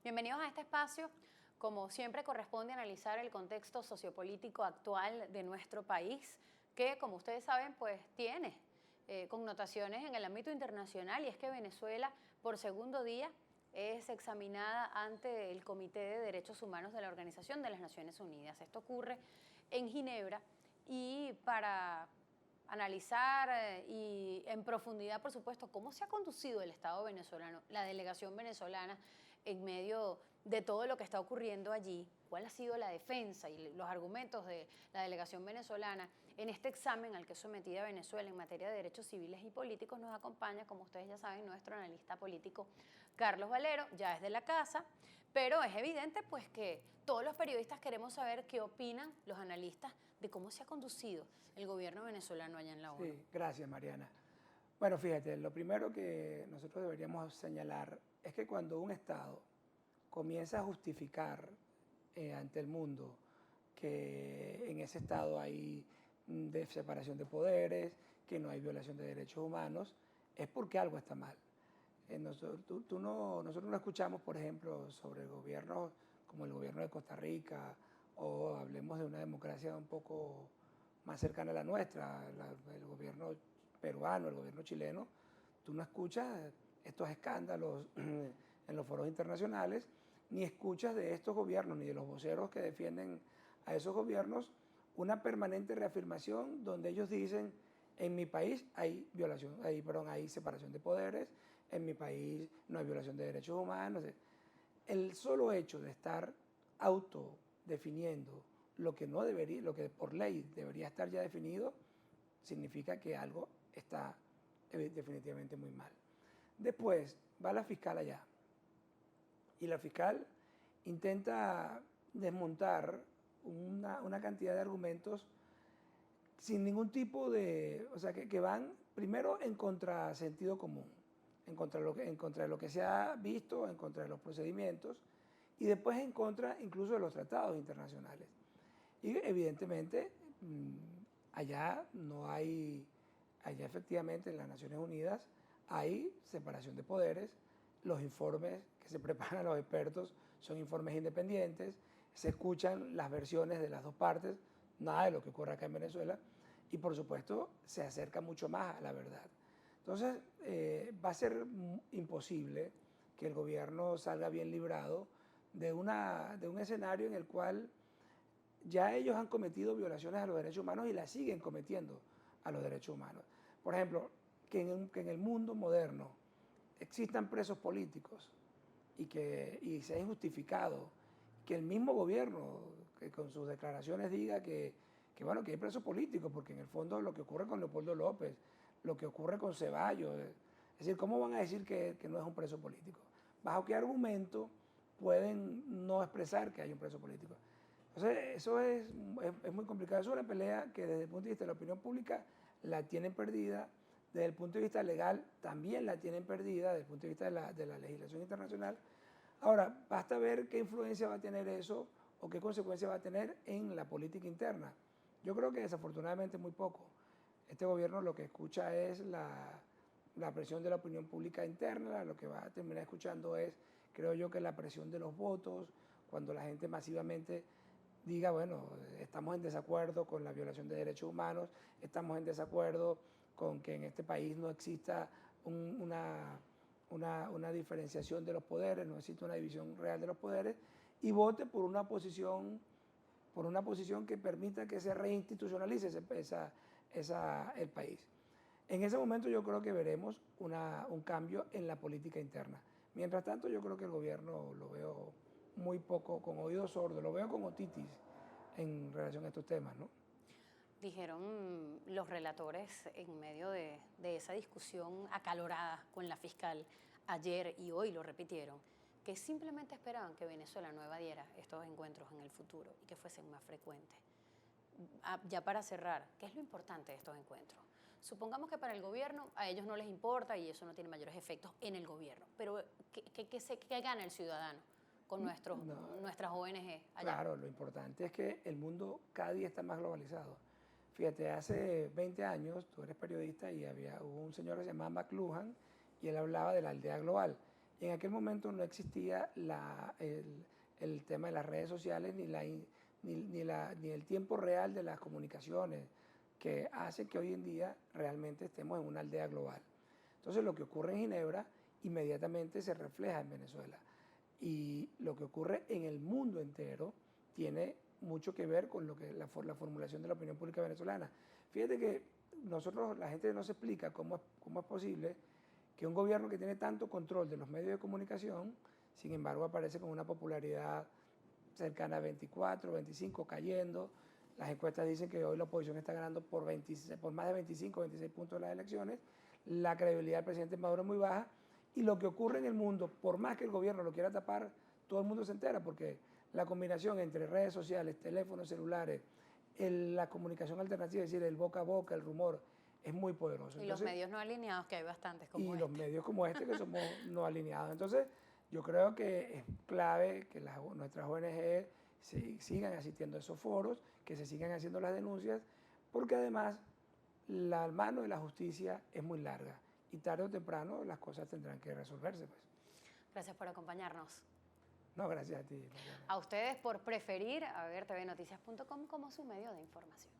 Bienvenidos a este espacio. Como siempre corresponde analizar el contexto sociopolítico actual de nuestro país, que como ustedes saben, pues tiene connotaciones en el ámbito internacional, y es que Venezuela por segundo día es examinada ante el Comité de Derechos Humanos de la Organización de las Naciones Unidas. Esto ocurre en Ginebra, y para analizar y en profundidad, por supuesto, cómo se ha conducido el Estado venezolano, la delegación venezolana, en medio de todo lo que está ocurriendo allí, cuál ha sido la defensa y los argumentos de la delegación venezolana en este examen al que es sometida Venezuela en materia de derechos civiles y políticos. Nos acompaña, como ustedes ya saben, nuestro analista político Carlos Valero, ya es de la casa, pero es evidente pues que todos los periodistas queremos saber qué opinan los analistas de cómo se ha conducido el gobierno venezolano allá en la ONU. Sí, gracias, Mariana. Bueno, fíjate, lo primero que nosotros deberíamos señalar es que cuando un Estado comienza a justificar ante el mundo que en ese Estado hay de separación de poderes, que no hay violación de derechos humanos, es porque algo está mal. Nosotros no escuchamos, por ejemplo, sobre gobiernos como el gobierno de Costa Rica, o hablemos de una democracia un poco más cercana a la nuestra, el gobierno peruano, el gobierno chileno. Tú no escuchas estos escándalos en los foros internacionales, ni escuchas de estos gobiernos, ni de los voceros que defienden a esos gobiernos, una permanente reafirmación donde ellos dicen: en mi país hay hay separación de poderes, en mi país no hay violación de derechos humanos. El solo hecho de estar autodefiniendo lo que no debería, lo que por ley debería estar ya definido, significa que algo está definitivamente muy mal. Después va la fiscal allá, y la fiscal intenta desmontar una cantidad de argumentos sin ningún tipo de, o sea, que van primero en contrasentido común, en contra de lo que se ha visto, en contra de los procedimientos, y después en contra incluso de los tratados internacionales. Y evidentemente allá no hay, allá efectivamente en las Naciones Unidas hay separación de poderes, los informes que se preparan los expertos son informes independientes, se escuchan las versiones de las dos partes, nada de lo que ocurre acá en Venezuela, y por supuesto se acerca mucho más a la verdad. Entonces va a ser imposible que el gobierno salga bien librado de un escenario en el cual ya ellos han cometido violaciones a los derechos humanos y las siguen cometiendo a los derechos humanos. Por ejemplo, que en el mundo moderno existan presos políticos y se haya justificado que el mismo gobierno que con sus declaraciones diga bueno, que hay presos políticos, porque en el fondo lo que ocurre con Leopoldo López, lo que ocurre con Ceballos, es decir, ¿cómo van a decir que no es un preso político? ¿Bajo qué argumento pueden no expresar que hay un preso político? Entonces, eso es muy complicado. Es una pelea que desde el punto de vista de la opinión pública la tienen perdida, desde el punto de vista legal también la tienen perdida, desde el punto de vista de la legislación internacional. Ahora, basta ver qué influencia va a tener eso o qué consecuencia va a tener en la política interna. Yo creo que desafortunadamente muy poco. Este gobierno lo que escucha es la presión de la opinión pública interna, lo que va a terminar escuchando es, creo yo, que la presión de los votos, cuando la gente masivamente diga, bueno, estamos en desacuerdo con la violación de derechos humanos, estamos en desacuerdo con que en este país no exista una diferenciación de los poderes, no existe una división real de los poderes, y vote por una posición que permita que se reinstitucionalice el país. En ese momento yo creo que veremos un cambio en la política interna. Mientras tanto, yo creo que el gobierno lo veo muy poco, con oídos sordos, lo veo con otitis en relación a estos temas, ¿no? Dijeron los relatores en medio de esa discusión acalorada con la fiscal ayer, y hoy lo repitieron, que simplemente esperaban que Venezuela no evadiera estos encuentros en el futuro y que fuesen más frecuentes. Ya para cerrar, ¿qué es lo importante de estos encuentros? Supongamos que para el gobierno a ellos no les importa y eso no tiene mayores efectos en el gobierno, pero ¿qué gana el ciudadano con No, nuestras ONG allá? claro, lo importante es que el mundo cada día está más globalizado. Fíjate, hace 20 años, tú eres periodista y hubo un señor que se llamaba McLuhan y él hablaba de la aldea global. En aquel momento no existía el tema de las redes sociales ni el tiempo real de las comunicaciones que hace que hoy en día realmente estemos en una aldea global. Entonces lo que ocurre en Ginebra inmediatamente se refleja en Venezuela y lo que ocurre en el mundo entero tiene mucho que ver con lo que la formulación de la opinión pública venezolana. Fíjate que la gente no se explica cómo es posible que un gobierno que tiene tanto control de los medios de comunicación, sin embargo, aparece con una popularidad cercana a 24, 25, cayendo. Las encuestas dicen que hoy la oposición está ganando por más de 25, 26 puntos en las elecciones. La credibilidad del presidente Maduro es muy baja. Y lo que ocurre en el mundo, por más que el gobierno lo quiera tapar, todo el mundo se entera, porque la combinación entre redes sociales, teléfonos celulares, la comunicación alternativa, es decir, el boca a boca, el rumor, es muy poderoso. Y Entonces, los medios no alineados, que hay bastantes como y este. los medios como este, que somos no alineados. Entonces, yo creo que es clave que nuestras ONG sigan asistiendo a esos foros, que se sigan haciendo las denuncias, porque además la mano de la justicia es muy larga y tarde o temprano las cosas tendrán que resolverse. Pues. Gracias por acompañarnos. No, gracias a ti, Mariana. A ustedes por preferir a ver tvnoticias.com como su medio de información.